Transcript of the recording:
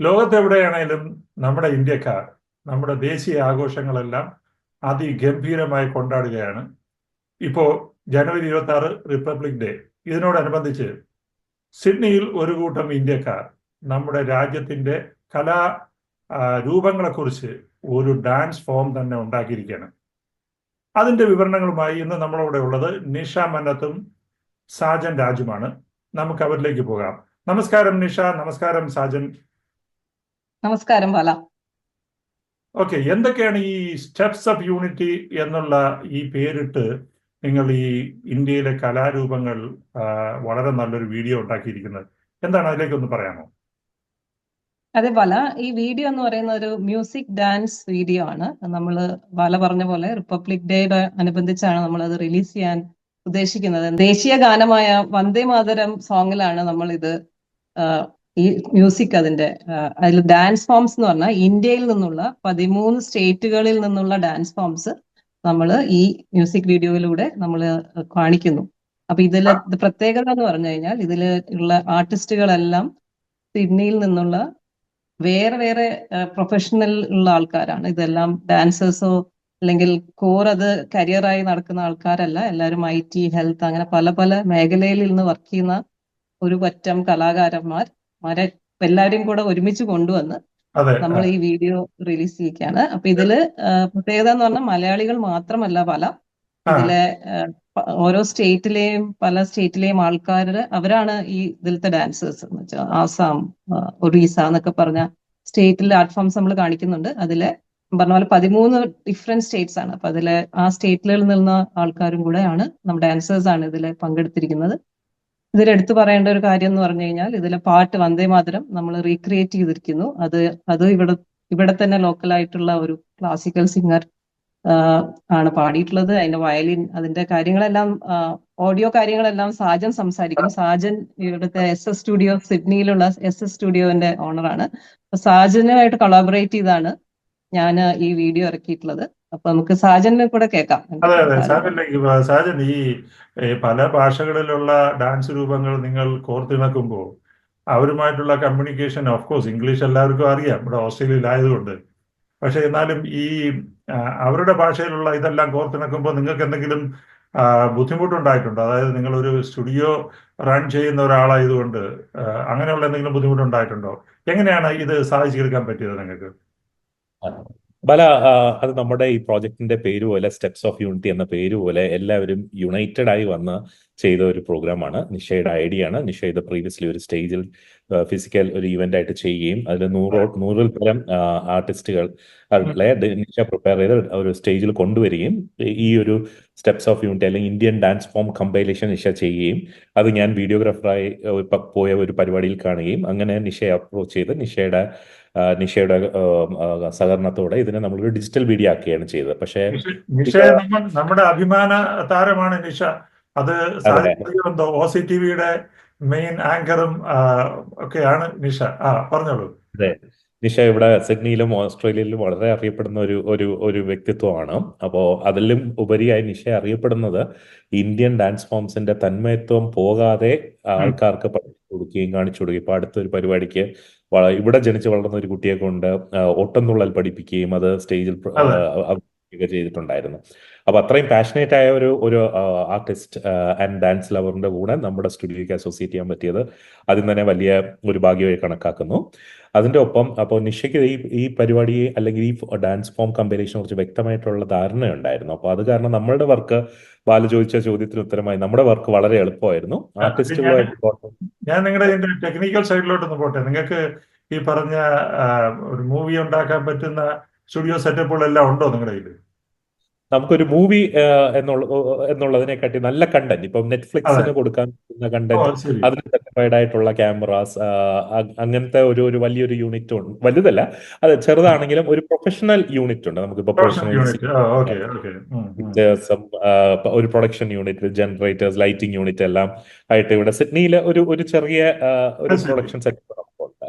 ലോകത്തെവിടെയാണേലും നമ്മുടെ ഇന്ത്യക്കാർ നമ്മുടെ ദേശീയ ആഘോഷങ്ങളെല്ലാം അതിഗംഭീരമായി കൊണ്ടാടുകയാണ്. ഇപ്പോൾ ജനുവരി 26 റിപ്പബ്ലിക് ഡേ. ഇതിനോടനുബന്ധിച്ച് സിഡ്നിയിൽ ഒരു കൂട്ടം ഇന്ത്യക്കാർ നമ്മുടെ രാജ്യത്തിന്റെ കലാ രൂപങ്ങളെക്കുറിച്ച് ഒരു ഡാൻസ് ഫോം തന്നെ ഉണ്ടാക്കിയിരിക്കുകയാണ്. അതിന്റെ വിവരണങ്ങളുമായി ഇന്ന് നമ്മളവിടെ ഉള്ളത് നിഷ മന്നത്തും സാജൻ രാജുമാണ്. നമുക്ക് അവരിലേക്ക് പോകാം. നമസ്കാരം നിഷ. നമസ്കാരം സാജൻ. നമസ്കാരം ബാല. ഓക്കെ, എന്തൊക്കെയാണ് ഈ സ്റ്റെപ്സ് ഓഫ് യൂണിറ്റി എന്നുള്ള ഈ പേരിട്ട് നിങ്ങൾ ഈ ഇന്ത്യയിലെ കലാരൂപങ്ങൾ വളരെ നല്ലൊരു വീഡിയോ ഉണ്ടാക്കിയിരിക്കുന്നത്? എന്താണ്, അതിലേക്കൊന്ന് പറയാമോ? അതെ ബാല, ഈ വീഡിയോ എന്ന് പറയുന്ന ഒരു മ്യൂസിക് ഡാൻസ് വീഡിയോ ആണ്. നമ്മൾ ബാല പറഞ്ഞ പോലെ റിപ്പബ്ലിക് ഡേയുടെ അനുബന്ധിച്ചാണ് നമ്മൾ അത് റിലീസ് ചെയ്യാൻ ഉദ്ദേശിക്കുന്നത്. ദേശീയ ഗാനമായ വന്ദേ മാതരം സോങ്ങിലാണ് നമ്മൾ ഇത് ഈ മ്യൂസിക് അതിൽ ഡാൻസ് ഫോംസ് എന്ന് പറഞ്ഞാൽ ഇന്ത്യയിൽ നിന്നുള്ള 13 സ്റ്റേറ്റുകളിൽ നിന്നുള്ള ഡാൻസ് ഫോംസ് നമ്മൾ ഈ മ്യൂസിക് വീഡിയോയിലൂടെ നമ്മൾ കാണിക്കുന്നു. അപ്പൊ ഇതിലെ പ്രത്യേകത എന്ന് പറഞ്ഞു കഴിഞ്ഞാൽ ഇതിൽ ഉള്ള ആർട്ടിസ്റ്റുകളെല്ലാം സിഡ്നിയിൽ നിന്നുള്ള വേറെ വേറെ പ്രൊഫഷണൽ ഉള്ള ആൾക്കാരാണ്. ഇതെല്ലാം ഡാൻസേഴ്സോ അല്ലെങ്കിൽ കോർ അത് കരിയറായി നടക്കുന്ന ആൾക്കാരല്ല. എല്ലാവരും IT, ഹെൽത്ത്, അങ്ങനെ പല പല മേഖലയിൽ നിന്ന് വർക്ക് ചെയ്യുന്ന ഒരു പറ്റം കലാകാരന്മാരെ എല്ലാവരും കൂടെ ഒരുമിച്ച് കൊണ്ടുവന്ന് നമ്മൾ ഈ വീഡിയോ റിലീസ് ചെയ്യിക്കുകയാണ്. അപ്പൊ ഇതില് പ്രത്യേകത എന്ന് പറഞ്ഞാൽ മലയാളികൾ മാത്രമല്ല പല ഇതിലെ ഓരോ സ്റ്റേറ്റിലെയും പല സ്റ്റേറ്റിലെയും ആൾക്കാര് അവരാണ് ഈ ഇതിലത്തെ ഡാൻസേഴ്സ് എന്ന് വെച്ചാൽ ആസാം, ഒറീസ എന്നൊക്കെ പറഞ്ഞ സ്റ്റേറ്റിലെ ആർട്ട് ഫോംസ് നമ്മൾ കാണിക്കുന്നുണ്ട്. അതിലെ പറഞ്ഞ പോലെ 13 ഡിഫറെന്റ് സ്റ്റേറ്റ്സ് ആണ്. അപ്പൊ അതിലെ ആ സ്റ്റേറ്റിൽ നിന്ന ആൾക്കാരും കൂടെയാണ് നമ്മുടെ ഡാൻസേഴ്സ് ആണ് ഇതിൽ പങ്കെടുത്തിരിക്കുന്നത്. ഇതിലെടുത്തു പറയേണ്ട ഒരു കാര്യം എന്ന് പറഞ്ഞു കഴിഞ്ഞാൽ ഇതിലെ പാട്ട് വന്ദേ മാതരം നമ്മൾ റീക്രിയേറ്റ് ചെയ്തിരിക്കുന്നു. അത് ഇവിടെ തന്നെ ലോക്കലായിട്ടുള്ള ഒരു ക്ലാസിക്കൽ സിംഗർ ആണ് പാടിയിട്ടുള്ളത്. അതിന്റെ വയലിൻ, അതിന്റെ കാര്യങ്ങളെല്ലാം ഓഡിയോ കാര്യങ്ങളെല്ലാം സാജൻ സംസാരിക്കും. സാജൻ ഇവിടുത്തെ SS സ്റ്റുഡിയോ, സിഡ്നിയിലുള്ള SS സ്റ്റുഡിയോന്റെ ഓണറാണ്. അപ്പൊ സാജനുമായിട്ട് കൊളാബറേറ്റ് ചെയ്താണ് ഞാൻ ഈ വീഡിയോ ഇറക്കിയിട്ടുള്ളത്. അപ്പൊ നമുക്ക് സാജനെ കൂടെ കേൾക്കാം. അതെ അതെ, സാജൻ, ഈ പല ഭാഷകളിലുള്ള ഡാൻസ് രൂപങ്ങൾ നിങ്ങൾ കോർത്തിണക്കുമ്പോൾ അവരുമായിട്ടുള്ള കമ്മ്യൂണിക്കേഷൻ, ഓഫ് കോഴ്സ് ഇംഗ്ലീഷ് എല്ലാവർക്കും അറിയാം ഇവിടെ ഓസ്ട്രേലിയയിലായതുകൊണ്ട്. പക്ഷെ എന്നാലും ഈ അവരുടെ ഭാഷയിലുള്ള ഇതെല്ലാം കോർത്തിണക്കുമ്പോൾ നിങ്ങൾക്ക് എന്തെങ്കിലും ബുദ്ധിമുട്ടുണ്ടായിട്ടുണ്ടോ? അതായത് നിങ്ങളൊരു സ്റ്റുഡിയോ റൺ ചെയ്യുന്ന ഒരാളായതുകൊണ്ട് അങ്ങനെയുള്ള എന്തെങ്കിലും ബുദ്ധിമുട്ടുണ്ടായിട്ടുണ്ടോ? എങ്ങനെയാണ് ഇത് സാധിച്ചെടുക്കാൻ പറ്റിയത് നിങ്ങൾക്ക്? ബല, അത് നമ്മുടെ ഈ പ്രോജക്റ്റിന്റെ പേര് പോലെ, സ്റ്റെപ്സ് ഓഫ് യൂണിറ്റി എന്ന പേര് പോലെ എല്ലാവരും യുണൈറ്റഡ് ആയി വന്ന് ചെയ്ത ഒരു പ്രോഗ്രാമാണ്. നിഷയുടെ ഐഡിയ ആണ്. നിഷ ഇത് പ്രീവിയസ്ലി ഒരു സ്റ്റേജിൽ ഫിസിക്കൽ ഒരു ഇവന്റ് ആയിട്ട് ചെയ്യുകയും അതിൽ 100-ൽ പരം ആർട്ടിസ്റ്റുകളെ നിഷ പ്രിപ്പയർ ചെയ്ത് ഒരു സ്റ്റേജിൽ കൊണ്ടുവരികയും ഈ ഒരു സ്റ്റെപ്സ് ഓഫ് യൂണിറ്റി അല്ലെങ്കിൽ Indian dance form compilation Nisha ചെയ്യുകയും അത് ഞാൻ വീഡിയോഗ്രാഫറായി പോയ ഒരു പരിപാടിയിൽ കാണുകയും അങ്ങനെ നിഷയെ അപ്രോച്ച് ചെയ്ത് നിഷയുടെ സഹകരണത്തോടെ ഇതിനെ നമ്മളൊരു ഡിജിറ്റൽ വീഡിയോ ആക്കുകയാണ് ചെയ്തത്. പക്ഷേ നമ്മുടെ അഭിമാന താരമാണ് നിഷ. അത് OCTVയുടെ മെയിൻ ആങ്കറും ഒക്കെയാണ് നിഷ. പറഞ്ഞോളൂ. അതെ, നിഷ ഇവിടെ സിഡ്നിയിലും ഓസ്ട്രേലിയയിലും വളരെ അറിയപ്പെടുന്ന ഒരു വ്യക്തിത്വമാണ്. അപ്പോൾ അതിലും ഉപരിയായി നിഷ അറിയപ്പെടുന്നത് ഇന്ത്യൻ ഡാൻസ് ഫോംസിന്റെ തന്മയത്വം പോകാതെ ആൾക്കാർക്ക് പഠിച്ചു കൊടുക്കുകയും കാണിച്ചു കൊടുക്കുകയും. ഇപ്പൊ അടുത്തൊരു പരിപാടിക്ക് ഇവിടെ ജനിച്ച് വളർന്ന ഒരു കുട്ടിയെ കൊണ്ട് ഓട്ടംതുള്ളൽ പഠിപ്പിക്കുകയും അത് സ്റ്റേജിൽ ചെയ്തിട്ടുണ്ടായിരുന്നു. അപ്പൊ അത്രയും പാഷനേറ്റ് ആയ ഒരു ആർട്ടിസ്റ്റ് ആൻഡ് ഡാൻസ് ലവറിന്റെ കൂടെ നമ്മുടെ സ്റ്റുഡിയോയ്ക്ക് അസോസിയേറ്റ് ചെയ്യാൻ പറ്റിയത് ആദ്യം തന്നെ വലിയ ഒരു ഭാഗ്യമായി കണക്കാക്കുന്നു. അതിന്റെ ഒപ്പം അപ്പോൾ നിഷയ്ക്ക് ഈ പരിപാടിയെ അല്ലെങ്കിൽ ഈ ഡാൻസ് ഫോം കമ്പൈലേഷനെ കുറിച്ച് വ്യക്തമായിട്ടുള്ള ധാരണയുണ്ടായിരുന്നു. അപ്പൊ അത് കാരണം നമ്മളുടെ വർക്ക്, ബാലു ചോദിച്ച ചോദ്യത്തിന് ഉത്തരമായി, നമ്മുടെ വർക്ക് വളരെ എളുപ്പമായിരുന്നു. ഞാൻ നിങ്ങളുടെ ടെക്നിക്കൽ സൈഡിലോട്ടൊന്ന് പോട്ടെ. നിങ്ങൾക്ക് ഈ പറഞ്ഞ ഒരു മൂവി ഉണ്ടാക്കാൻ പറ്റുന്ന സ്റ്റുഡിയോ സെറ്റപ്പുകളെല്ലാം ഉണ്ടോ നിങ്ങളുടെ കയ്യിൽ? നമുക്കൊരു മൂവി എന്നുള്ളതിനെക്കാട്ടി നല്ല കണ്ടന്റ്, ഇപ്പം നെറ്റ്ഫ്ലിക്സിന് കൊടുക്കാൻ പറ്റുന്ന കണ്ടന്റ്, അതിന് സർട്ടിഫൈഡ് ആയിട്ടുള്ള ക്യാമറാസ്, അങ്ങനത്തെ ഒരു വലിയൊരു യൂണിറ്റ് ഉണ്ട്. വലുതല്ല, അത് ചെറുതാണെങ്കിലും ഒരു പ്രൊഫഷണൽ യൂണിറ്റ് ഉണ്ട് നമുക്കിപ്പോ. ഒരു production unit, generators, lighting unit എല്ലാം ആയിട്ട് ഇവിടെ സിഡ്നിയിലെ ഒരു ചെറിയ ഒരു പ്രൊഡക്ഷൻ സെറ്റപ്പ് നമുക്കുണ്ട്.